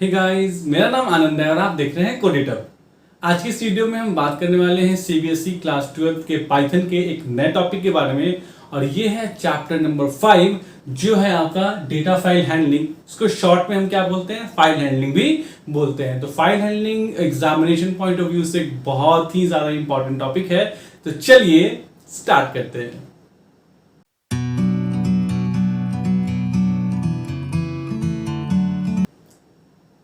Hey guys, मेरा नाम आनंद है और आप देख रहे हैं कोडेटर। आज की इस वीडियो में हम बात करने वाले हैं सीबीएसई क्लास 12 के पाइथन के एक नए टॉपिक के बारे में। और ये है चैप्टर नंबर 5 जो है आपका डेटा फाइल हैंडलिंग। इसको शॉर्ट में हम क्या बोलते हैं, फाइल हैंडलिंग भी बोलते हैं। तो file handling examination point of view से एक बहुत ही ज्यादा इंपॉर्टेंट टॉपिक है। तो चलिए स्टार्ट करते हैं।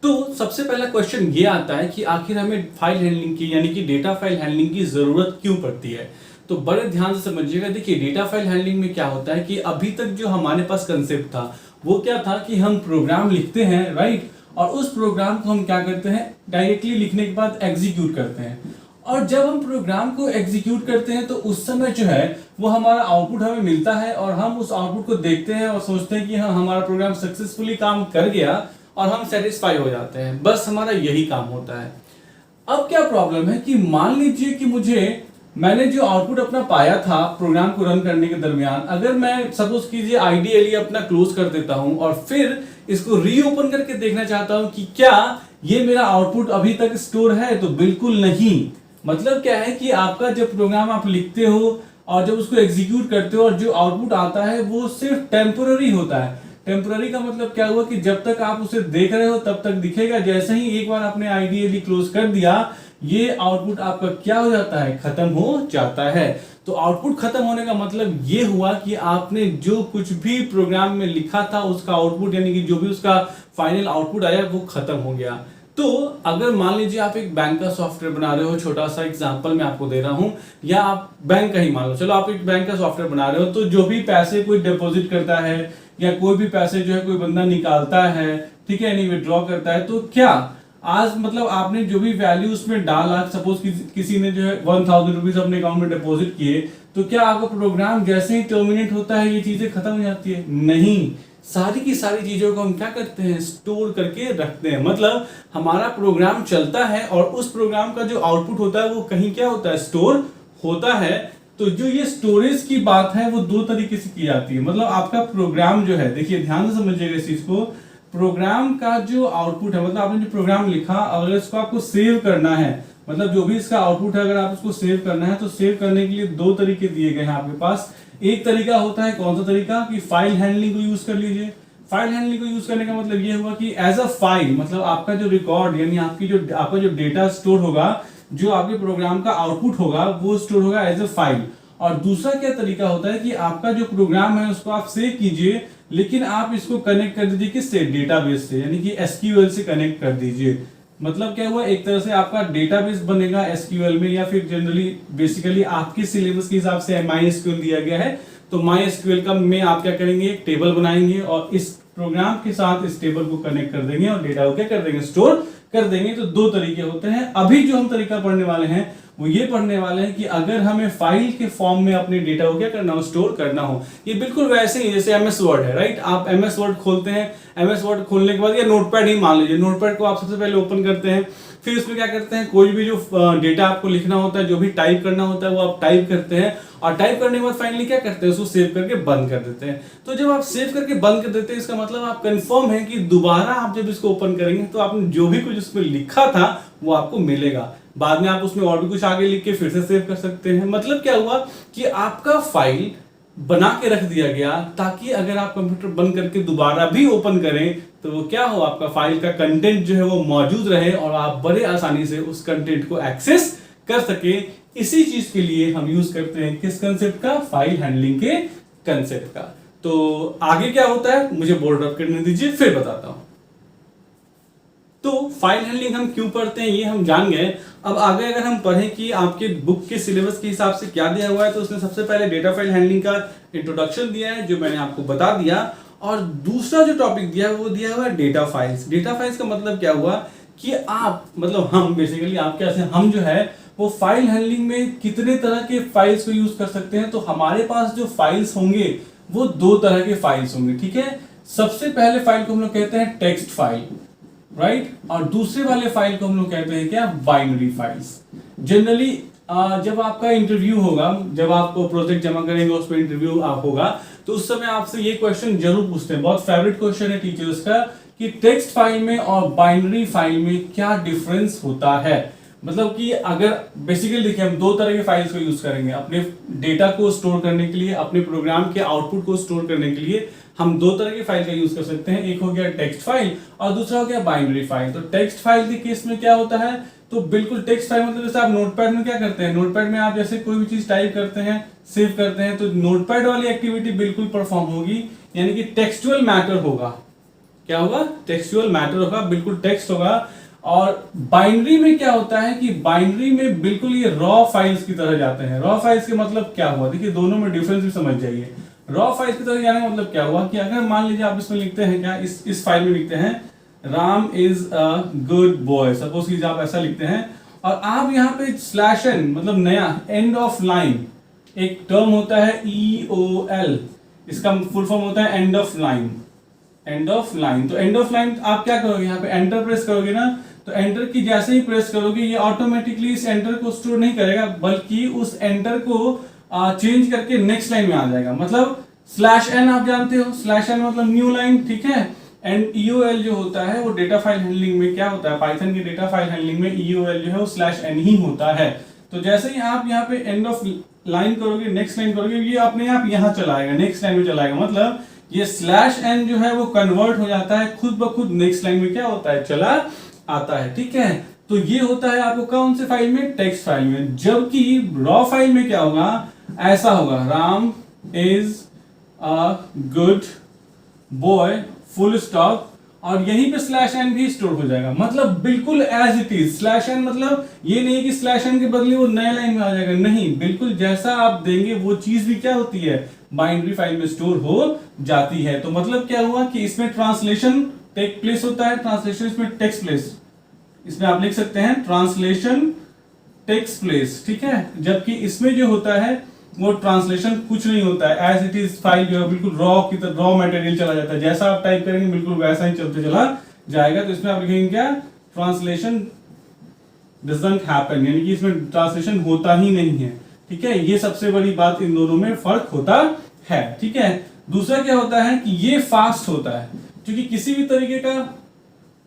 तो सबसे पहला क्वेश्चन ये आता है कि आखिर हमें फाइल हैंडलिंग की यानी कि डेटा फाइल हैंडलिंग की जरूरत क्यों पड़ती है। तो बड़े ध्यान से समझिएगा। देखिए, डेटा फाइल हैंडलिंग में क्या होता है कि अभी तक जो हमारे पास कंसेप्ट था वो क्या था कि हम प्रोग्राम लिखते हैं, राइट, और उस प्रोग्राम को हम क्या करते हैं, डायरेक्टली लिखने के बाद एग्जीक्यूट करते हैं। और जब हम प्रोग्राम को एग्जीक्यूट करते हैं तो उस समय जो है वो हमारा आउटपुट हमें मिलता है और हम उस आउटपुट को देखते हैं और सोचते हैं कि हाँ, हमारा प्रोग्राम सक्सेसफुली काम कर गया और हम सेटिस्फाई हो जाते हैं। बस हमारा यही काम होता है। अब क्या प्रॉब्लम है कि मान लीजिए कि मैंने जो आउटपुट अपना पाया था प्रोग्राम को रन करने के दरमियान, अगर मैं सपोज कीजिए आइडियली अपना क्लोज कर देता हूं और फिर इसको रीओपन करके देखना चाहता हूं कि क्या ये मेरा आउटपुट अभी तक स्टोर है, तो बिल्कुल नहीं। मतलब क्या है कि आपका जब प्रोग्राम आप लिखते हो और जब उसको एग्जीक्यूट करते हो और जो आउटपुट आता है वो सिर्फ टेम्पोररी होता है। टेम्पोररी का मतलब क्या हुआ कि जब तक आप उसे देख रहे हो तब तक दिखेगा। जैसे ही एक बार आपने आइडियली क्लोज कर दिया, ये आउटपुट आपका क्या हो जाता है, खत्म हो जाता है। तो आउटपुट खत्म होने का मतलब ये हुआ कि आपने जो कुछ भी प्रोग्राम में लिखा था उसका आउटपुट यानी कि जो भी उसका फाइनल आउटपुट आया वो खत्म हो गया। तो अगर मान लीजिए आप एक बैंक का सॉफ्टवेयर बना रहे हो, छोटा सा एग्जांपल मैं आपको दे रहा हूं, या आप बैंक का ही मान लो, चलो आप एक बैंक का सॉफ्टवेयर बना रहे हो, तो जो भी पैसे कोई डिपॉजिट करता है या कोई भी पैसे जो है कोई बंदा निकालता है, ठीक है, नहीं विड्रॉ करता है, तो क्या आज मतलब आपने जो भी वैल्यू उसमें डाला, सपोज किसी ने जो है 1000 रुपीज अपने अकाउंट में डिपॉजिट किए, तो क्या आपका प्रोग्राम जैसे ही टर्मिनेट होता है ये चीजें खत्म हो जाती है? नहीं, सारी की सारी चीजों को हम क्या करते हैं, स्टोर करके रखते हैं। मतलब हमारा प्रोग्राम चलता है और उस प्रोग्राम का जो आउटपुट होता है वो कहीं क्या होता है, स्टोर होता है। तो जो ये स्टोरेज की बात है वो दो तरीके से की जाती है। मतलब आपका प्रोग्राम जो है, देखिए ध्यान से समझिएगा इस चीज को, प्रोग्राम का जो आउटपुट है, मतलब आपने जो प्रोग्राम लिखा, अगर इसको आपको सेव करना है, मतलब जो भी इसका आउटपुट है अगर आप उसको सेव करना है, तो सेव करने के लिए दो तरीके दिए गए हैं आपके पास। एक तरीका होता है, कौन सा तरीका, कि फाइल हैंडलिंग को यूज कर लीजिए। फाइल हैंडलिंग को यूज करने का मतलब ये हुआ कि एज अ फाइल, मतलब आपका जो रिकॉर्ड यानी आपका जो डेटा स्टोर होगा, जो आपके प्रोग्राम का आउटपुट होगा वो स्टोर होगा एज अ फाइल। और दूसरा क्या तरीका होता है कि आपका जो प्रोग्राम है उसको आप सेव कीजिए, लेकिन आप इसको कनेक्ट कर दीजिए किससे, डेटाबेस से, यानी कि एसक्यूएल से कनेक्ट कर दीजिए। मतलब क्या हुआ, एक तरह से आपका डेटाबेस बनेगा एसक्यूएल में, या फिर जनरली बेसिकली आपके सिलेबस के हिसाब से माईएसक्यूएल दिया गया है, तो माईएसक्यूएल का में आप क्या करेंगे, एक टेबल बनाएंगे और इस प्रोग्राम के साथ इस टेबल को कनेक्ट कर देंगे और डेटा को क्या कर देंगे, स्टोर कर देंगे। तो दो तरीके होते हैं। अभी जो हम तरीका पढ़ने वाले हैं वो ये पढ़ने वाले हैं कि अगर हमें फाइल के फॉर्म में अपने डेटा को क्या करना हो, स्टोर करना हो। ये बिल्कुल वैसे ही जैसे एमएस वर्ड है, राइट। आप एमएस वर्ड खोलते हैं, एमएस वर्ड खोलने के बाद या नोटपैड ही मान लीजिए, नोटपैड को आप सबसे पहले ओपन करते हैं, फिर उसमें क्या करते हैं, कोई भी जो डेटा आपको लिखना होता है, जो भी टाइप करना होता है वो आप टाइप करते हैं, और टाइप करने के बाद फाइनली क्या करते हैं, उसको सेव करके बंद कर देते हैं। तो जब आप सेव करके बंद कर देते हैं, इसका मतलब आप कंफर्म है कि दोबारा आप जब इसको ओपन करेंगे तो आपने जो भी कुछ उसमें लिखा था वो आपको मिलेगा। बाद में आप उसमें और भी कुछ आगे लिख के फिर से सेव कर सकते हैं। मतलब क्या हुआ कि आपका फाइल बना के रख दिया गया, ताकि अगर आप कंप्यूटर बंद करके दोबारा भी ओपन करें तो वो क्या हो, आपका फाइल का कंटेंट जो है वो मौजूद रहे और आप बड़े आसानी से उस कंटेंट को एक्सेस कर सके। इसी चीज के लिए हम यूज करते हैं किस कंसेप्ट का, फाइल हैंडलिंग के कंसेप्ट का। तो आगे क्या होता है मुझे बोर्ड अप करने दीजिए, फिर बताता हूं। तो फाइल हैंडलिंग हम क्यों पढ़ते हैं ये हम जान गए। अब आगे अगर हम पढ़ें कि आपके बुक के सिलेबस के हिसाब से क्या दिया हुआ है, तो उसने सबसे पहले डेटा फाइल हैंडलिंग का इंट्रोडक्शन दिया है जो मैंने आपको बता दिया, और दूसरा जो टॉपिक दिया है वो दिया हुआ है डेटा फाइल्स। डेटा फाइल्स का मतलब क्या हुआ कि आप, मतलब हम बेसिकली आप कैसे, हम जो है वो फाइल हैंडलिंग में कितने तरह के फाइल्स को यूज कर सकते हैं। तो हमारे पास जो फाइल्स होंगे वो दो तरह के फाइल्स होंगे, ठीक है। सबसे पहले फाइल को हम लोग कहते हैं टेक्स्ट फाइल, राइट, और दूसरे वाले फाइल को हम लोग कहते हैं क्या, बाइनरी फाइल्स। जनरली जब आपका इंटरव्यू होगा, जब आप प्रोजेक्ट जमा करेंगे उस पर इंटरव्यू आप होगा, तो उस समय आपसे ये क्वेश्चन जरूर पूछते हैं, बहुत फेवरेट क्वेश्चन है टीचर्स का, कि टेक्स्ट फाइल में और बाइनरी फाइल में क्या डिफरेंस होता है। मतलब कि अगर बेसिकली देखिए हम दो तरह के फाइल्स को यूज करेंगे अपने डेटा को स्टोर करने के लिए, अपने प्रोग्राम के आउटपुट को स्टोर करने के लिए हम दो तरह की फाइल का यूज कर सकते हैं। एक हो गया टेक्स्ट फाइल और दूसरा हो गया बाइनरी फाइल। तो टेक्स्ट फाइल के केस में क्या होता है, तो बिल्कुल टेक्स्ट फाइल मतलब जैसे आप नोटपैड में क्या करते हैं, नोटपैड में आप जैसे कोई भी चीज टाइप करते हैं, सेव करते हैं, तो नोटपैड वाली एक्टिविटी बिल्कुल परफॉर्म होगी, यानी कि टेक्सचुअल मैटर होगा। क्या होगा, टेक्सचुअल मैटर होगा, बिल्कुल टेक्स्ट होगा। और बाइनरी में क्या होता है कि बाइनरी में बिल्कुल ये रॉ फाइल्स की तरह जाते हैं। रॉ फाइल्स के मतलब क्या हुआ, देखिए दोनों में डिफरेंस भी समझ जाइए। रॉ फाइल्स की तरह जाने का मतलब क्या हुआ कि अगर मान लीजिए आप इसमें लिखते हैं, क्या इस फाइल में लिखते हैं Ram is a good boy, suppose कीजिए आप ऐसा लिखते हैं, और आप यहाँ पे स्लैश एन मतलब नया एंड ऑफ लाइन एक टर्म होता है EOL, इसका फुल फॉर्म होता है end of line. End of line, तो एंड ऑफ लाइन आप क्या करोगे, यहाँ पे एंटर प्रेस करोगे ना, तो एंटर की जैसे ही प्रेस करोगे ये ऑटोमेटिकली इस एंटर को स्टोर नहीं करेगा, बल्कि उस एंटर को चेंज करके नेक्स्ट लाइन में आ जाएगा। मतलब स्लैश एन आप जानते हो, स्लैश एन मतलब न्यू लाइन, ठीक है। एंड EOL जो होता है वो डेटा फाइल हैंडलिंग में क्या होता है, पाइथन की डेटा फाइल हैंडलिंग में EOL जो है वो स्लैश एन ही होता है। तो जैसे ही आप यहाँ पे एंड ऑफ लाइन करोगे, नेक्स्ट लाइन करोगे, ये अपने आप यहाँ चलाएगा, नेक्स्ट लाइन में चलाएगा। मतलब ये स्लैश एन जो है वो कन्वर्ट हो जाता है खुद ब खुद, नेक्स्ट लाइन में क्या होता है, चला आता है, ठीक है। तो ये होता है आपको कौन से फाइल में, टेक्स्ट फाइल में। जबकि रॉ फाइल में क्या होगा, ऐसा होगा Ram is a good boy full stop, और यहीं पे स्लैश एन भी स्टोर हो जाएगा। मतलब बिल्कुल as it is. Slash n मतलब ये नहीं कि स्लैश एन के बदले वो नए लाइन में आ जाएगा, नहीं, बिल्कुल जैसा आप देंगे वो चीज भी क्या होती है, बाइनरी फाइल में स्टोर हो जाती है। तो मतलब क्या हुआ कि इसमें ट्रांसलेशन टेक प्लेस होता है, ट्रांसलेशन इसमें टेक्स प्लेस, इसमें आप लिख सकते हैं ट्रांसलेशन टेक्स प्लेस, ठीक है। जबकि इसमें जो होता है वो ट्रांसलेशन कुछ नहीं होता है, एज इट इज फाइल जो है बिल्कुल रॉ की तरह रॉ मटेरियल चला जाता है, जैसा आप टाइप करेंगे बिल्कुल वैसा ही चलते चला जाएगा। तो इसमें आप लिखेंगे क्या, ट्रांसलेशन डजंट हैपन, यानी कि इसमें ट्रांसलेशन होता ही नहीं है, ठीक है। ये सबसे बड़ी बात, इन दोनों में फर्क होता है, ठीक है। दूसरा क्या होता है कि ये फास्ट होता है, क्योंकि किसी भी तरीके का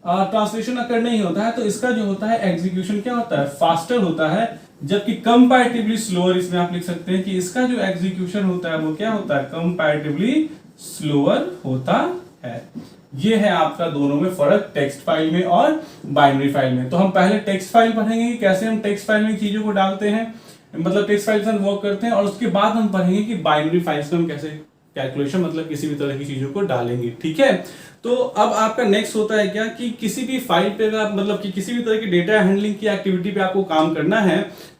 ट्रांसलेशन अगर नहीं होता है तो इसका जो होता है एग्जीक्यूशन क्या होता है, फास्टर होता है। जबकि कंपैरेटिवली स्लोअर, इसमें आप लिख सकते हैं कि इसका जो एग्जीक्यूशन होता है वो क्या होता है, कंपैरेटिवली स्लोअर होता है। ये है आपका दोनों में फर्क, टेक्स्ट फाइल में और बाइनरी फाइल में। तो हम पहले टेक्स्ट फाइल पढ़ेंगे कि कैसे हम टेक्स्ट फाइल में चीजों को डालते हैं, मतलब टेक्स्ट फाइल से हम वर्क करते हैं, और उसके बाद हम पढ़ेंगे कि बाइनरी फाइल्स में हम कैसे कैलकुलेशन मतलब किसी भी तरह की चीजों को डालेंगे, ठीक है। तो अब आपका नेक्स्ट होता है क्या कि किसी भी फाइल पे अगर आप मतलब कि किसी भी तरह की डेटा हैंडलिंग की एक्टिविटी पे आपको काम करना है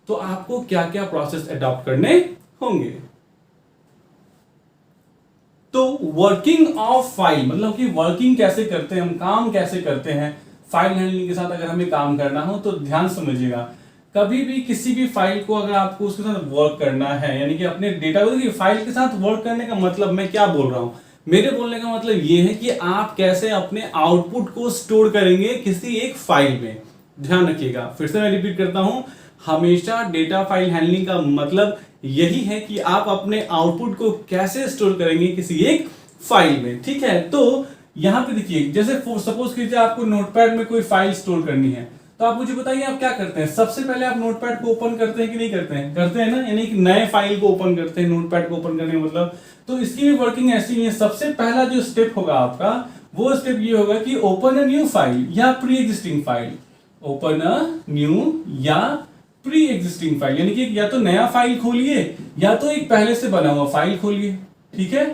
तो आपको क्या क्या प्रोसेस अडॉप्ट करने होंगे। तो वर्किंग ऑफ फाइल मतलब कि वर्किंग कैसे करते हैं हम, काम कैसे करते हैं फाइल हैंडलिंग के साथ अगर हमें काम करना हो तो ध्यान समझिएगा। कभी भी किसी भी फाइल को अगर आपको उसके साथ वर्क करना है, यानी कि अपने डेटा को फाइल के साथ वर्क करने का मतलब मैं क्या बोल रहा हूं, मेरे बोलने का मतलब ये है कि आप कैसे अपने आउटपुट को स्टोर करेंगे किसी एक फाइल में। ध्यान रखिएगा, फिर से मैं रिपीट करता हूं, हमेशा डेटा फाइल हैंडलिंग का मतलब यही है कि आप अपने आउटपुट को कैसे स्टोर करेंगे किसी एक फाइल में, ठीक है। तो यहां पे देखिए, जैसे सपोज कीजिए आपको नोटपैड में कोई फाइल स्टोर करनी है, तो आप मुझे बताइए आप क्या करते हैं। सबसे पहले आप नोटपैड को ओपन करते हैं कि नहीं करते हैं, करते हैं ना, यानी कि नए फाइल को ओपन करते हैं, नोटपैड को ओपन करने का मतलब। तो इसकी भी वर्किंग ऐसी ही है। सबसे पहला जो स्टेप होगा आपका, वो स्टेप ये होगा कि ओपन अ न्यू फाइल या pre existing file, open a new या प्री एग्जिस्टिंग फाइल, यानी कि या तो नया फाइल खोलिए या तो एक पहले से बना हुआ फाइल खोलिए, ठीक है।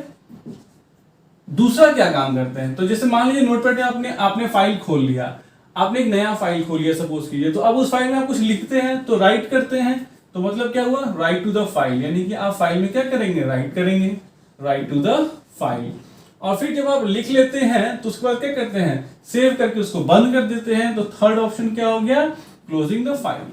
दूसरा क्या काम करते हैं, तो जैसे मान लीजिए नोटपैड में आपने फाइल खोल लिया, आपने एक नया फाइल खोल लिया सपोज कीजिए, तो अब उस फाइल में आप कुछ लिखते हैं तो राइट करते हैं, तो मतलब क्या हुआ, राइट टू द फाइल, यानी कि आप फाइल में क्या करेंगे, राइट करेंगे, राइट टू द फाइल। और फिर जब आप लिख लेते हैं तो उसके बाद क्या करते हैं, सेव करके उसको बंद कर देते हैं। तो थर्ड ऑप्शन क्या हो गया, closing the file,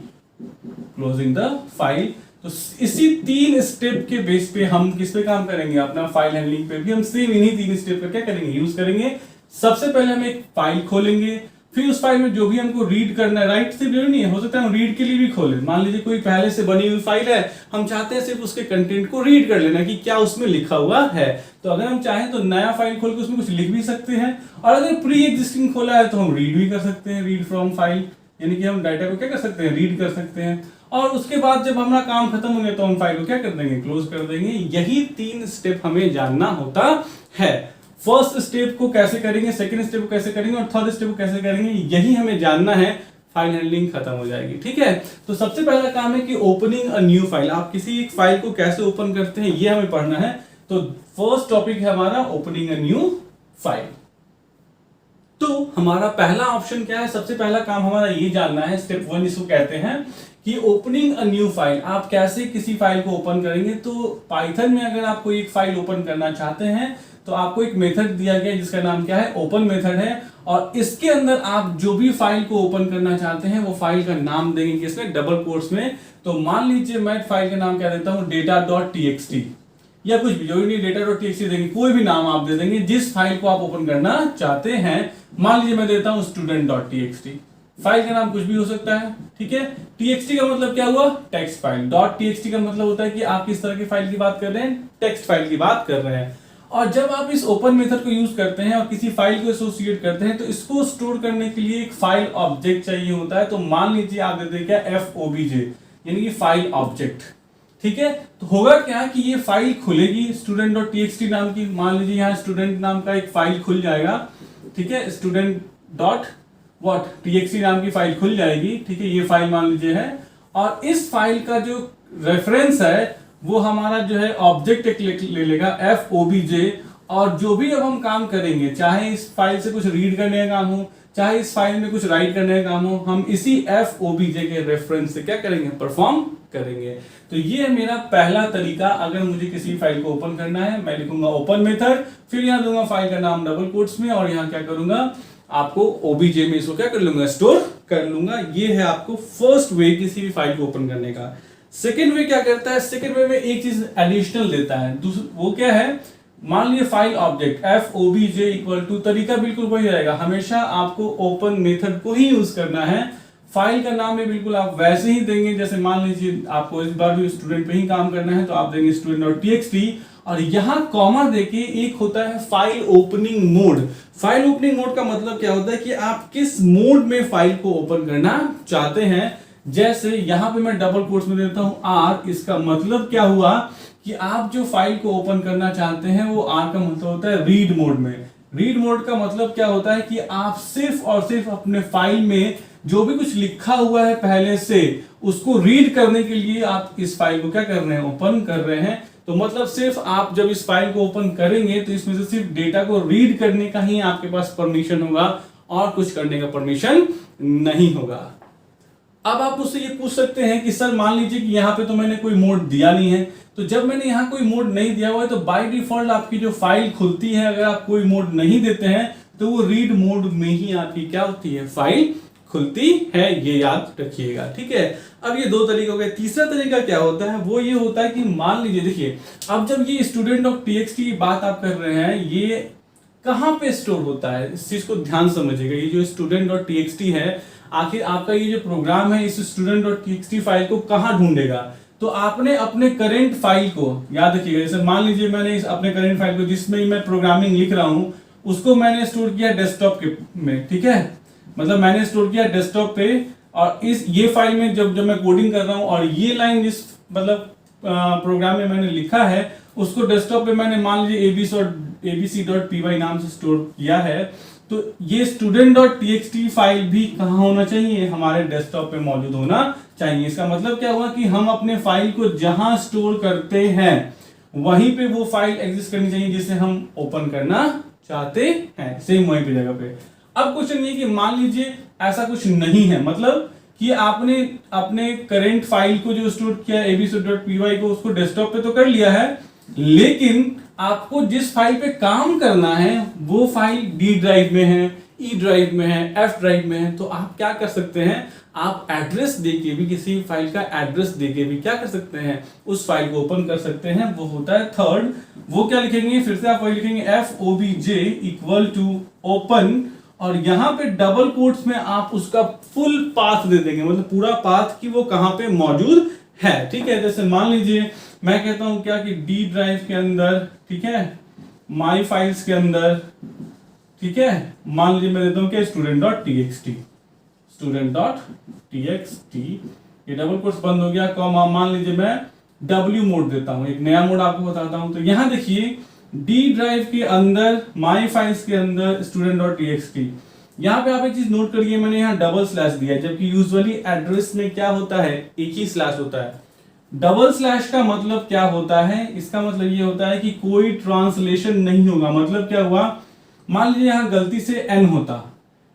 closing the file. तो इसी 3 स्टेप के बेस पे हम किस पे काम करेंगे, अपना फाइल हैंडलिंग पे भी हम सेम इन्हीं 3 स्टेप का क्या करेंगे, यूज करेंगे। सबसे पहले हम एक फाइल खोलेंगे, फिर उस फाइल में जो भी हमको रीड करना है, राइट सिर्फ जरूरी नहीं है, हो सकता है हम रीड के लिए भी खोलें। मान लीजिए कोई पहले से बनी हुई फाइल है, हम चाहते हैं सिर्फ उसके कंटेंट को रीड कर लेना कि क्या उसमें लिखा हुआ है, तो अगर हम चाहें तो नया फाइल खोल के उसमें कुछ लिख भी सकते हैं, और अगर प्री एग्जिस्टिंग खोला है तो हम रीड भी कर सकते हैं, रीड फ्रॉम फाइल, यानी कि हम डाटा को क्या कर सकते हैं, रीड कर सकते हैं। और उसके बाद जब हमारा काम खत्म हो गया तो हम फाइल को क्या कर देंगे, क्लोज कर देंगे। यही 3 स्टेप हमें जानना होता है। फर्स्ट स्टेप को कैसे करेंगे, सेकंड स्टेप को कैसे करेंगे और थर्ड स्टेप को कैसे करेंगे, यही हमें जानना है, फाइल हैंडलिंग खत्म हो जाएगी। ठीक है, तो सबसे पहला काम है कि ओपनिंग अ न्यू फाइल, आप किसी एक फाइल को कैसे ओपन करते हैं ये हमें पढ़ना है। तो फर्स्ट टॉपिक है हमारा ओपनिंग अ न्यू फाइल। तो हमारा पहला ऑप्शन क्या है, सबसे पहला काम हमारा ये जानना है, स्टेप 1 इसको कहते हैं कि ओपनिंग अ न्यू फाइल। आप कैसे किसी फाइल को ओपन करेंगे, तो पाइथन में अगर आपको एक फाइल ओपन करना चाहते हैं तो आपको एक मेथड दिया गया है जिसका नाम क्या है, ओपन मेथड है, और इसके अंदर आप जो भी फाइल को ओपन करना चाहते हैं वो फाइल का नाम देंगे किसमें, डबल कोट्स में। तो मान लीजिए मैं फाइल का नाम क्या देता हूं, data.txt, या कुछ भी, जो नहीं data.txt देंगे, कोई भी नाम आप दे देंगे जिस फाइल को आप ओपन करना चाहते हैं। मान लीजिए मैं देता हूं student.txt, फाइल का नाम कुछ भी हो सकता है। ठीक है, txt का मतलब क्या हुआ, टेक्स्ट फाइल, .txt का मतलब होता है कि आप किस तरह की फाइल की बात कर रहे हैं, टेक्स्ट फाइल की बात कर रहे हैं। और जब आप इस ओपन मेथड को यूज करते हैं और किसी फाइल को एसोसिएट करते हैं तो इसको स्टोर करने के लिए एक फाइल ऑब्जेक्ट चाहिए होता है। तो मान लीजिए आप देते हैं क्या, FOBJ, यानी कि फाइल ऑब्जेक्ट। ठीक है, तो होगा क्या कि ये फाइल खुलेगी student.txt नाम की, मान लीजिए यहाँ स्टूडेंट नाम का एक फाइल खुल जाएगा। ठीक है, student.txt नाम की फाइल खुल जाएगी। ठीक है, ये फाइल मान लीजिए है, और इस फाइल का जो रेफरेंस है वो हमारा जो है ऑब्जेक्ट एक ले लेगा FOBJ, और जो भी अब हम काम करेंगे, चाहे इस फाइल से कुछ रीड करने का काम हो, चाहे इस फाइल में कुछ राइट करने का काम हो, हम इसी FOBJ के रेफरेंस से क्या करेंगे, परफॉर्म करेंगे। तो ये है मेरा पहला तरीका। अगर मुझे किसी फाइल को ओपन करना है, मैं लिखूंगा ओपन मेथड, फिर यहाँ दूंगा फाइल का नाम डबल कोट्स में, और यहाँ क्या करूंगा, आपको OBJ में इसको क्या कर लूंगा, स्टोर कर लूंगा। ये है आपको फर्स्ट वे किसी भी फाइल को ओपन करने का। सेकेंड वे क्या करता है, सेकेंड वे में एक चीज एडिशनल देता है, वो क्या है, मान लीजिए file object FOBJ equal to, तरीका बिल्कुल वही रहेगा, हमेशा आपको ओपन मेथड को ही यूज करना है। फाइल का नाम में बिल्कुल आप वैसे ही देंगे, जैसे मान लीजिए आपको इस बार भी स्टूडेंट पे ही काम करना है तो आप देंगे student.txt, और यहाँ कॉमा देके एक होता है file opening mode. File opening mode का मतलब क्या होता है कि आप किस मोड में फाइल को ओपन करना चाहते हैं। जैसे यहां पे मैं डबल कोट्स में देता हूं R, इसका मतलब क्या हुआ कि आप जो फाइल को ओपन करना चाहते हैं वो R का मतलब होता है रीड मोड में। रीड मोड का मतलब क्या होता है कि आप सिर्फ और सिर्फ अपने फाइल में जो भी कुछ लिखा हुआ है पहले से उसको रीड करने के लिए आप इस फाइल को क्या कर रहे हैं, ओपन कर रहे हैं। तो मतलब सिर्फ आप जब इस फाइल को ओपन करेंगे तो इसमें से सिर्फ डेटा को रीड करने का ही आपके पास परमिशन होगा और कुछ करने का परमिशन नहीं होगा। अब आप मुझसे ये पूछ सकते हैं कि सर मान लीजिए कि यहाँ पे तो मैंने कोई मोड दिया नहीं है, तो जब मैंने यहाँ कोई मोड नहीं दिया हुआ है तो बाय डिफॉल्ट आपकी जो फाइल खुलती है, अगर आप कोई मोड नहीं देते हैं तो वो रीड मोड में ही आपकी क्या होती है, फाइल खुलती है, ये याद रखिएगा। ठीक है, अब ये दो तरीके हो गए। तीसरा तरीका क्या होता है, वो ये होता है कि मान लीजिए, देखिए अब जब ये student.txt की बात आप कर रहे हैं, ये कहां पे स्टोर होता है, इस चीज को ध्यान समझिएगा। ये जो student.txt है, आखिर आपका ये जो प्रोग्राम है इस student.txt फाइल को कहां ढूंढेगा, तो आपने अपने करंट फाइल को याद रखिएगा। जैसे मान लीजिए मैंने इस अपने करंट फाइल को जिसमें मैं प्रोग्रामिंग लिख रहा हूं उसको मैंने स्टोर किया डेस्कटॉप के में। ठीक है, मतलब मैंने स्टोर किया डेस्कटॉप पे, और इस ये फाइल में जब मैं कोडिंग कर रहा हूं और ये लाइन जिस मतलब प्रोग्राम में मैंने लिखा है उसको डेस्कटॉप पे मैंने मान लीजिए abc.py नाम से स्टोर किया है, तो ये student.txt फाइल भी कहां होना चाहिए, हमारे डेस्कटॉप पे मौजूद होना चाहिए। इसका मतलब क्या हुआ कि हम अपने फाइल को जहां स्टोर करते हैं वहीं पे वो फाइल एग्जिस्ट करनी चाहिए जिसे हम ओपन करना चाहते हैं, सेम वहीं पे जगह पे। अब क्वेश्चन ये कि मान लीजिए ऐसा कुछ नहीं है, मतलब कि आपने अपने करंट फाइल को जो स्टोर किया abc.py को उसको डेस्कटॉप पे तो कर लिया है, लेकिन आपको जिस फाइल पे काम करना है वो फाइल D ड्राइव में है, E ड्राइव में है, F ड्राइव में है। तो आप क्या कर सकते हैं, आप एड्रेस देके भी, किसी फाइल का एड्रेस देके भी क्या कर सकते हैं, उस फाइल को ओपन कर सकते हैं। वो होता है थर्ड। वो क्या लिखेंगे, फिर से आप वही लिखेंगे FOBJ इक्वल टू ओपन, और यहां पे डबल कोट्स में आप उसका फुल पाथ दे देंगे, मतलब पूरा पाथ कि वो कहां पे मौजूद है। ठीक है, जैसे मान लीजिए मैं कहता हूं क्या कि डी ड्राइव के अंदर, ठीक है, माई फाइल्स के अंदर, ठीक है, मान लीजिए मैं देता हूं कि student.txt, student.txt, ये डबल कोट्स बंद हो गया, कॉमा, मान लीजिए मैं W मोड देता हूं, एक नया मोड आपको बताता हूं। तो यहां देखिए डी ड्राइव के अंदर माई फाइल्स के अंदर student.txt, यहां पे आप एक चीज नोट करिए, मैंने यहां डबल स्लैश दिया है, जबकि यूजुअली एड्रेस में क्या होता है, एक ही स्लैश होता है। डबल स्लैश का मतलब क्या होता है, इसका मतलब ये होता है कि कोई ट्रांसलेशन नहीं होगा। मतलब क्या हुआ, मान लीजिए यहां गलती से एन होता,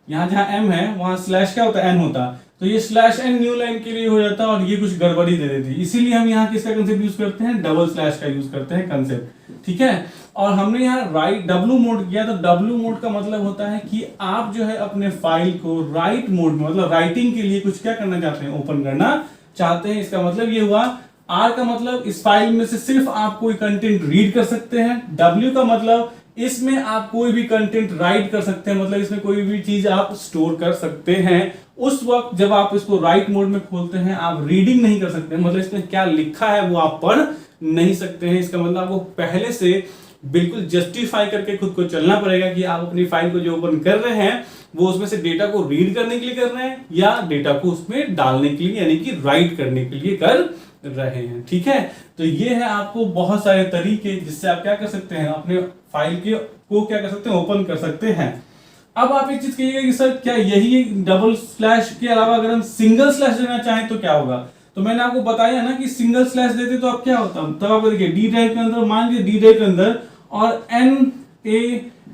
यहां जहां एम है वहां स्लैश क्या होता है, एन होता, तो ये स्लैश एन न्यू लाइन के लिए हो जाता और ये कुछ गड़बड़ी दे देती। इसीलिए हम यहाँ किसका कंसेप्ट यूज करते हैं, डबल स्लैश का यूज करते हैं कंसेप्ट। ठीक है, और हमने यहाँ राइट डब्ल्यू मोड किया, तो डब्ल्यू मोड का मतलब होता है कि आप जो है अपने फाइल को राइट मोड में, मतलब राइटिंग के लिए कुछ क्या करना चाहते हैं, ओपन करना चाहते हैं। इसका मतलब ये हुआ, आर का मतलब इस फाइल में से सिर्फ आप कोई कंटेंट रीड कर सकते हैं, डब्ल्यू का मतलब इसमें आप कोई भी कंटेंट राइट कर सकते हैं, मतलब इसमें कोई भी चीज आप स्टोर कर सकते हैं। उस वक्त जब आप इसको राइट मोड में खोलते हैं आप रीडिंग नहीं कर सकते, मतलब इसमें क्या लिखा है वो आप पढ़ नहीं सकते हैं। इसका मतलब आपको पहले से बिल्कुल जस्टिफाई करके खुद को चलना पड़ेगा कि आप अपनी फाइल को जो ओपन कर रहे हैं वो उसमें से डेटा को रीड करने के लिए कर रहे हैं या डेटा को उसमें डालने के लिए यानी कि राइट करने के लिए कर रहे हैं। ठीक है, तो ये है आपको बहुत सारे तरीके जिससे आप क्या कर सकते हैं, अपने फाइल के को क्या कर सकते हैं, ओपन कर सकते हैं। अब आप एक चीज कहिएगा कि सर क्या यही डबल स्लैश के अलावा अगर हम सिंगल स्लैश देना चाहें तो क्या होगा, तो मैंने आपको बताया ना कि सिंगल स्लैश देते तो अब क्या होता, तब आप देखिए डी ड्राइव के अंदर, मान लीजिए डी ड्राइव के अंदर और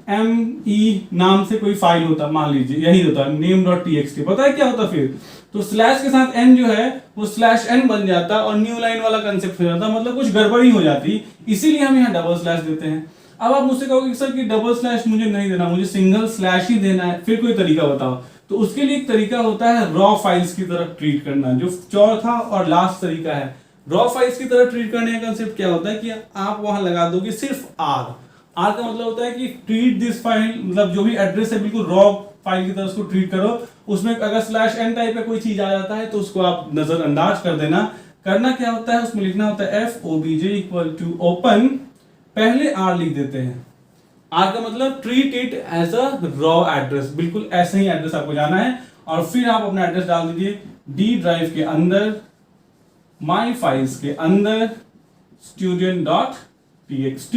NAME नाम से कोई फाइल होता, मान लीजिए यही होता name.txt, पता है क्या होता फिर, तो स्लैश के साथ n जो है वो स्लैश n बन जाता और न्यू लाइन वाला कंसेप्ट हो जाता, मतलब कुछ गड़बड़ी हो जाती, इसीलिए हम यहाँ डबल स्लैश देते हैं। अब आप मुझसे कहोगे सर कि डबल स्लैश मुझे नहीं देना, मुझे सिंगल स्लैश ही देना है, फिर कोई तरीका बताओ। तो उसके लिए एक तरीका होता है रॉ फाइल्स की तरह ट्रीट करना, जो चौथा और लास्ट तरीका है। रॉ फाइल्स की तरह ट्रीट करने का कंसेप्ट क्या होता है कि आप वहां लगा दोगे सिर्फ आर का मतलब होता है कि ट्रीट दिस फाइल, मतलब जो भी एड्रेस है बिल्कुल रॉ फाइल की तरह उसको ट्रीट करो। उसमें अगर स्लैश एन टाइप का कोई चीज आ जाता है तो उसको आप नजरअंदाज कर देना। करना क्या होता है, उसमें लिखना होता है FOBJ इक्वल टू ओपन, पहले आर लिख देते हैं। आर का मतलब treat it as a raw address, बिल्कुल ऐसे ही एड्रेस आपको जाना है और फिर आप अपना एड्रेस डाल दीजिए डी ड्राइव के अंदर, माई फाइल्स के अंदर student.txt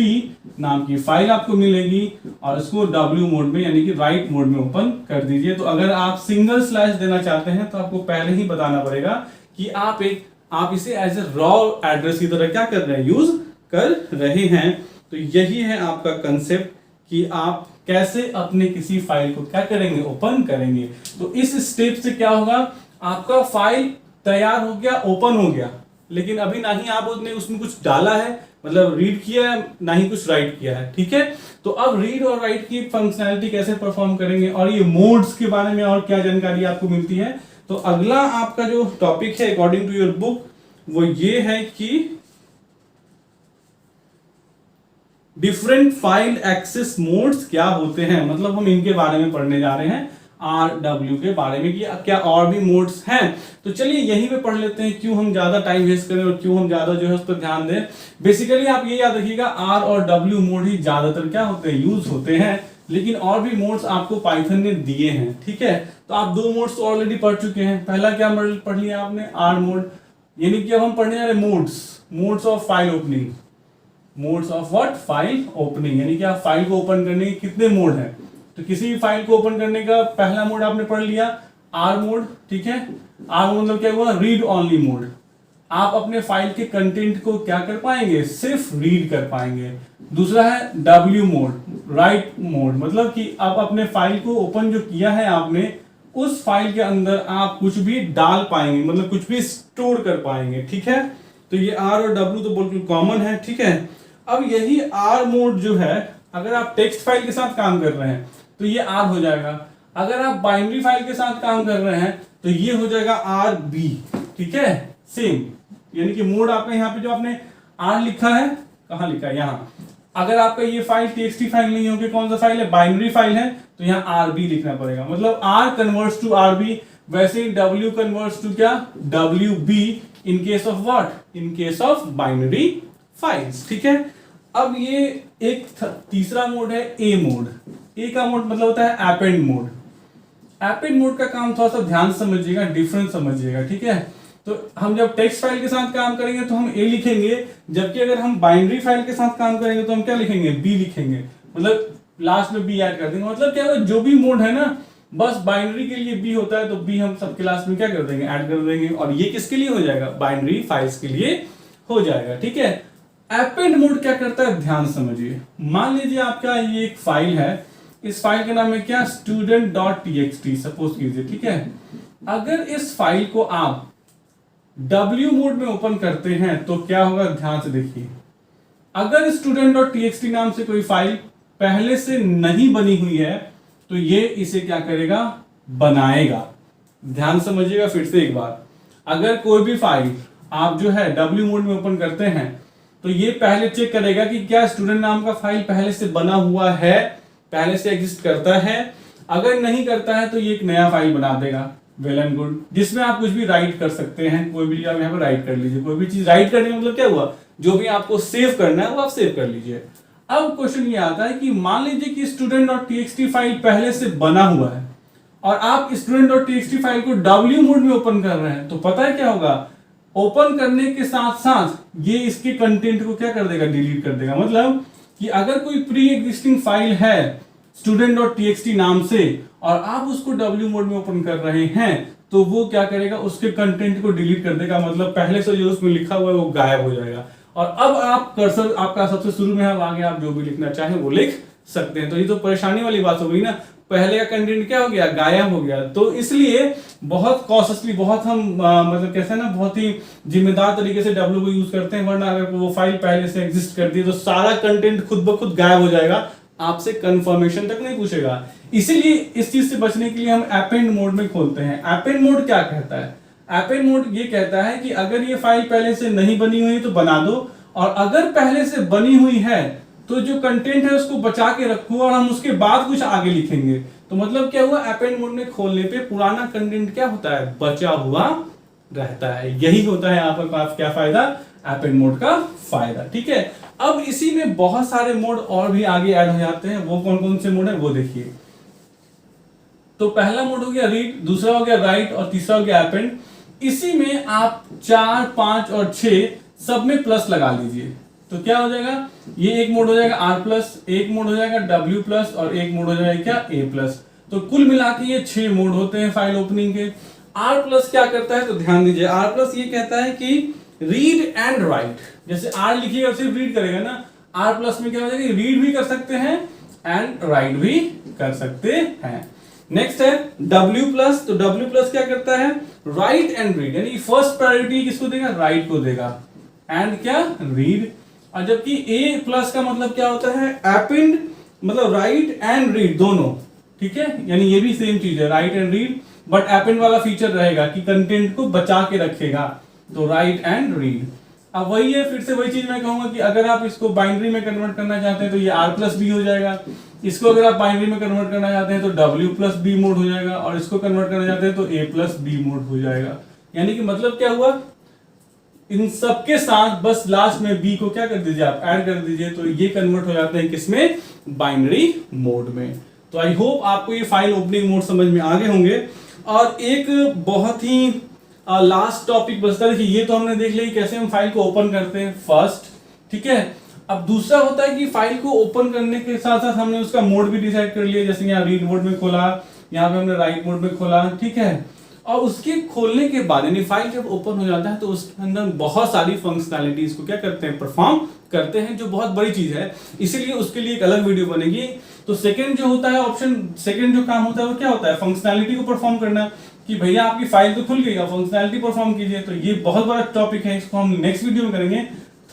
नाम की फाइल आपको मिलेगी और इसको W मोड में यानी कि राइट मोड में ओपन कर दीजिए। तो अगर आप सिंगल स्लैश देना चाहते हैं तो आपको पहले ही बताना पड़ेगा कि आप इसे एज ए रॉ एड्रेस की तरह क्या कर रहे हैं, यूज कर रहे हैं। तो यही है आपका कंसेप्ट कि आप कैसे अपने किसी फाइल को क्या करेंगे, ओपन करेंगे। तो इस स्टेप से क्या होगा, आपका फाइल तैयार हो गया, ओपन हो गया, लेकिन अभी ना ही आपने उसमें कुछ डाला है, मतलब रीड किया है, ना ही कुछ राइट किया है। ठीक है, तो अब रीड और राइट की फंक्शनैलिटी कैसे परफॉर्म करेंगे और ये मोड्स के बारे में और क्या जानकारी आपको मिलती है। तो अगला आपका जो टॉपिक है अकॉर्डिंग टू योर बुक वो ये है कि डिफरेंट फाइल एक्सेस मोड्स क्या होते हैं, मतलब हम इनके बारे में पढ़ने जा रहे हैं, RW के बारे में कि क्या और भी मोड्स हैं। तो चलिए यहीं पे पढ़ लेते हैं, क्यों हम ज्यादा टाइम वेस्ट करें और क्यों हम ज्यादा जो है उस पर ध्यान दें। बेसिकली आप ये याद रखिएगा R और W मोड ही ज्यादातर क्या होते हैं, यूज होते हैं, लेकिन और भी मोड्स आपको पाइथन ने दिए हैं। ठीक है, तो आप दो मोड्स तो ऑलरेडी पढ़ चुके हैं। पहला क्या पढ़ लिया आपने, R मोड, यानी कि अब हम पढ़ने जा रहे हैं modes of file opening, modes of what, file opening, यानी कि आप फाइल को ओपन करने के कितने मोड हैं। तो किसी भी फाइल को ओपन करने का पहला मोड आपने पढ़ लिया, आर मोड। ठीक है, आर मतलब क्या हुआ, रीड ओनली मोड। आप अपने फाइल के कंटेंट को क्या कर पाएंगे, सिर्फ रीड कर पाएंगे। दूसरा है डब्ल्यू मोड, राइट मोड, मतलब कि आप अपने फाइल को ओपन जो किया है आपने, उस फाइल के अंदर आप कुछ भी डाल पाएंगे, मतलब कुछ भी स्टोर कर पाएंगे। ठीक है, तो ये आर और डब्ल्यू तो बिल्कुल कॉमन है। ठीक है, अब यही आर मोड जो है, अगर आप टेक्स्ट फाइल के साथ काम कर रहे हैं तो ये आर हो जाएगा, अगर आप बाइनरी फाइल के साथ काम कर रहे हैं तो ये हो जाएगा आर बी। ठीक है, सेम, यानी कि मोड आपका यहाँ पे जो आपने आर लिखा है, कहाँ लिखा है, यहाँ। अगर आपका ये फाइल टेक्स्ट फाइल नहीं होगी, कौन सा फाइल है, बाइनरी फाइल है, तो यहाँ आरबी लिखना पड़ेगा, मतलब आर कन्वर्ट्स टू आरबी, वैसे ही डब्ल्यू कन्वर्ट्स टू क्या, W be in case of what, in case of binary files. ठीक है, अब ये एक तीसरा मोड है ए मोड। ए का मोड मतलब होता है अपेंड मोड। अपेंड मोड का काम थोड़ा सा ध्यान समझिएगा, डिफरेंस समझिएगा। ठीक है, तो हम जब टेक्स्ट फाइल के साथ काम करेंगे तो हम ए लिखेंगे, जबकि अगर हम बाइनरी फाइल के साथ काम करेंगे तो हम क्या लिखेंगे, बी लिखेंगे, मतलब लास्ट में बी ऐड कर देंगे। मतलब क्या होगा, जो भी मोड है ना, बस बाइनरी के लिए बी होता है तो बी हम सबके लास्ट में क्या कर देंगे, ऐड कर देंगे। और ये किसके लिए हो जाएगा, बाइनरी फाइल्स के लिए हो जाएगा। ठीक है, अपेंड मोड क्या करता है, ध्यान समझिए। मान लीजिए आपका ये एक फाइल है, इस फाइल का नाम है क्या, student.txt सपोज कीजिए। ठीक है, अगर इस फाइल को आप W मोड में ओपन करते हैं तो क्या होगा, ध्यान से देखिए। अगर student.txt नाम से कोई फाइल पहले से नहीं बनी हुई है तो ये इसे क्या करेगा, बनाएगा। ध्यान समझिएगा फिर से एक बार, अगर कोई भी फाइल आप जो है W मोड में ओपन करते हैं तो ये पहले चेक करेगा कि क्या स्टूडेंट नाम का फाइल पहले से बना हुआ है, पहले से एग्जिस्ट करता है। अगर नहीं करता है तो ये एक नया फाइल बना देगा, वेल एंड गुड, जिसमें आप कुछ भी राइट कर सकते हैं। कोई भी चीज आप यहाँ पे राइट कर लीजिए, कोई भी चीज राइट करने का मतलब क्या हुआ, जो भी आपको सेव करना है वो आप सेव कर लीजिए। अब क्वेश्चन ये आता है कि मान लीजिए कि student.txt फाइल पहले से बना हुआ है और आप student.txt फाइल को W मोड में ओपन कर रहे हैं, तो पता है क्या होगा, ओपन करने के साथ साथ ये इसके कंटेंट को क्या कर देगा, डिलीट कर देगा। मतलब कि अगर कोई प्री एग्जिस्टिंग फाइल है student.txt नाम से और आप उसको W मोड में ओपन कर रहे हैं तो वो क्या करेगा, उसके कंटेंट को डिलीट कर देगा। मतलब पहले से जो उसमें लिखा हुआ है वो गायब हो जाएगा और अब आप कर्सर आपका सबसे शुरू में है, आगे आप जो भी लिखना चाहें वो लिख सकते हैं। तो ये तो परेशानी वाली बात हो गई ना, पहले का कंटेंट क्या हो गया, गायब हो गया। तो इसलिए बहुत कॉस्टली, बहुत हम मतलब कैसे ना, बहुत ही जिम्मेदार तरीके से W को यूज करते हैं, वरना अगर वो फाइल पहले से एग्जिस्ट करती है तो सारा कंटेंट खुद ब खुद गायब हो जाएगा, आपसे कंफर्मेशन तक नहीं पूछेगा। इसीलिए इस चीज से बचने के लिए हम अपेंड मोड में खोलते हैं। अपेंड मोड क्या कहता है, अपेंड मोड ये कहता है कि अगर ये फाइल पहले से नहीं बनी हुई तो बना दो, और अगर पहले से बनी हुई है तो जो कंटेंट है उसको बचा के रखो और हम उसके बाद कुछ आगे लिखेंगे। तो मतलब क्या हुआ, अपेंड मोड में खोलने पे पुराना कंटेंट क्या होता है, बचा हुआ रहता है। यही होता है आपके पास क्या फायदा, अपेंड मोड का फायदा। ठीक है, अब इसी में बहुत सारे मोड और भी आगे ऐड हो जाते हैं। वो कौन कौन से मोड है वो देखिए। तो पहला मोड हो गया रीड, दूसरा हो गया राइट और तीसरा हो गया अपेंड। इसी में आप 4, 5 और 6 सब में प्लस लगा लीजिए तो क्या हो जाएगा, ये एक मोड हो जाएगा R+, एक मोड हो जाएगा W+ और एक मोड हो जाएगा क्या, A+। तो कुल मिला के ये 6 मोड होते हैं फाइल ओपनिंग के। R+ क्या करता है तो ध्यान दीजिए, R+ ये कहता है कि रीड एंड राइट। जैसे R लिखिएगा सिर्फ रीड करेगा ना, R+ में क्या हो जाएगा, रीड भी कर सकते हैं एंड राइट भी कर सकते हैं। नेक्स्ट है W+, तो W+ क्या करता है, राइट एंड रीड, यानी फर्स्ट प्रायोरिटी किसको देगा, राइट को देगा, एंड क्या, रीड। और जबकि A+ का मतलब क्या होता है, अपेंड, मतलब राइट एंड रीड दोनों। ठीक है, यानी ये भी सेम चीज है, right and read, but append वाला फीचर रहेगा कि कंटेंट को बचा के रखेगा, तो राइट एंड रीड। अब वही है, फिर से वही चीज मैं कहूंगा कि अगर आप इसको बाइनरी में कन्वर्ट करना चाहते हैं तो ये R+B हो जाएगा, इसको अगर आप बाइनरी में कन्वर्ट करना चाहते हैं तो W+B मोड हो जाएगा, और इसको कन्वर्ट करना चाहते हैं तो A+B मोड हो जाएगा। यानी कि मतलब क्या हुआ, इन सबके साथ बस लास्ट में B को क्या कर दीजिए, आप ऐड कर दीजिए, तो ये कन्वर्ट हो जाते हैं किसमें, बाइनरी मोड में। तो आई होप आपको ये फाइल ओपनिंग मोड समझ में आ गए होंगे। और एक बहुत ही लास्ट टॉपिक बचता है, ये तो हमने देख लिया कि कैसे हम फाइल को ओपन करते हैं फर्स्ट। ठीक है, अब दूसरा होता है कि फाइल को ओपन करने के साथ साथ हमने उसका मोड भी डिसाइड कर लिया, जैसे यहाँ रीड मोड में खोला, यहाँ पे हमने राइट मोड में खोला। ठीक है, और उसके खोलने के बाद यानी फाइल जब ओपन हो जाता है तो उसके अंदर बहुत सारी फंक्शनैलिटीज को क्या करते हैं, परफॉर्म करते हैं, जो बहुत बड़ी चीज है, इसीलिए उसके लिए एक अलग वीडियो बनेगी। तो सेकंड जो होता है ऑप्शन, सेकंड जो काम होता है वो क्या होता है, फंक्शनैलिटी को परफॉर्म करना, कि भैया आपकी फाइल तो खुल गई, फंक्शनैलिटी परफॉर्म कीजिए। तो ये बहुत बड़ा टॉपिक है, इसको हम नेक्स्ट वीडियो में करेंगे।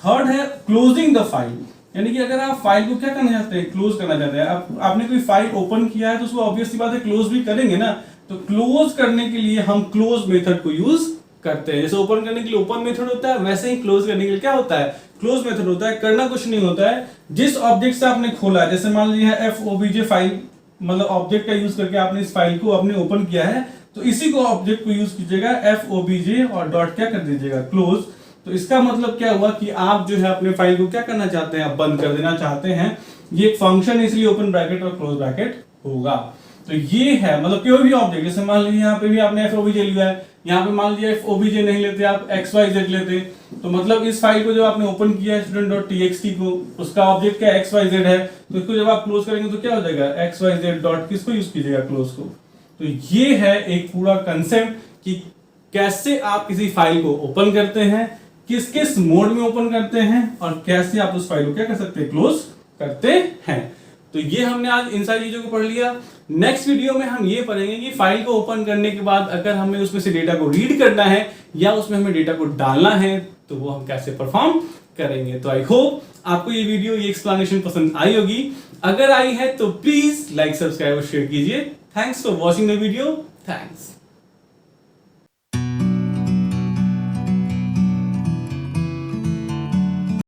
थर्ड है क्लोजिंग द फाइल, यानी कि अगर आप फाइल को क्या करना चाहते हैं, क्लोज करना चाहते हैं। आपने कोई फाइल ओपन किया है तो उसको ऑब्वियस सी बात है क्लोज भी करेंगे ना, तो क्लोज करने के लिए हम क्लोज मेथड को यूज करते हैं। जैसे ओपन करने के लिए ओपन मेथड होता है, वैसे ही क्लोज करने के लिए क्या होता है, क्लोज मेथड होता है। करना कुछ नहीं होता है, जिस ऑब्जेक्ट से आपने खोला है, जैसे मान लीजिए FOBJ फाइल मतलब ऑब्जेक्ट का यूज करके आपने इस फाइल को आपने ओपन किया है, तो इसी को ऑब्जेक्ट को यूज कीजिएगा FOBJ और डॉट क्या कर दीजिएगा क्लोज। तो इसका मतलब क्या हुआ कि आप जो है अपने फाइल को क्या करना चाहते हैं, बंद कर देना चाहते हैं। ये एक फंक्शन है इसलिए ओपन ब्रैकेट और क्लोज ब्रैकेट होगा। तो ये है मतलब कोई भी ऑब्जेक्ट, जैसे मान लीजिए यहाँ पे भी आपने FOBJ लिया है, यहाँ पे मान लीजिए FOBJ नहीं लेते आप XYZ लेते, तो मतलब इस फाइल को जब आपने ओपन किया है student.txt को, उसका ऑब्जेक्ट क्या XYZ है, तो इसको जब आप क्लोज करेंगे तो क्या हो जाएगा XYZ डॉट किसको यूज कीजिएगा क्लोज को। तो ये है एक पूरा कंसेप्ट कि कैसे आप किसी फाइल को ओपन करते हैं, किस किस मोड में ओपन करते हैं और कैसे आप उस फाइल को क्या कर सकते हैं क्लोज करते हैं। तो ये हमने आज इन सारी चीजों को पढ़ लिया। नेक्स्ट वीडियो में हम ये पढ़ेंगे कि फाइल को ओपन करने के बाद अगर हमें उसमें से डेटा को रीड करना है या उसमें हमें डेटा को डालना है तो वो हम कैसे परफॉर्म करेंगे। तो आई होप आपको ये वीडियो, ये एक्सप्लेनेशन पसंद आई होगी। अगर आई है तो प्लीज लाइक, सब्सक्राइब और शेयर कीजिए। Thanks for watching the video. Thanks.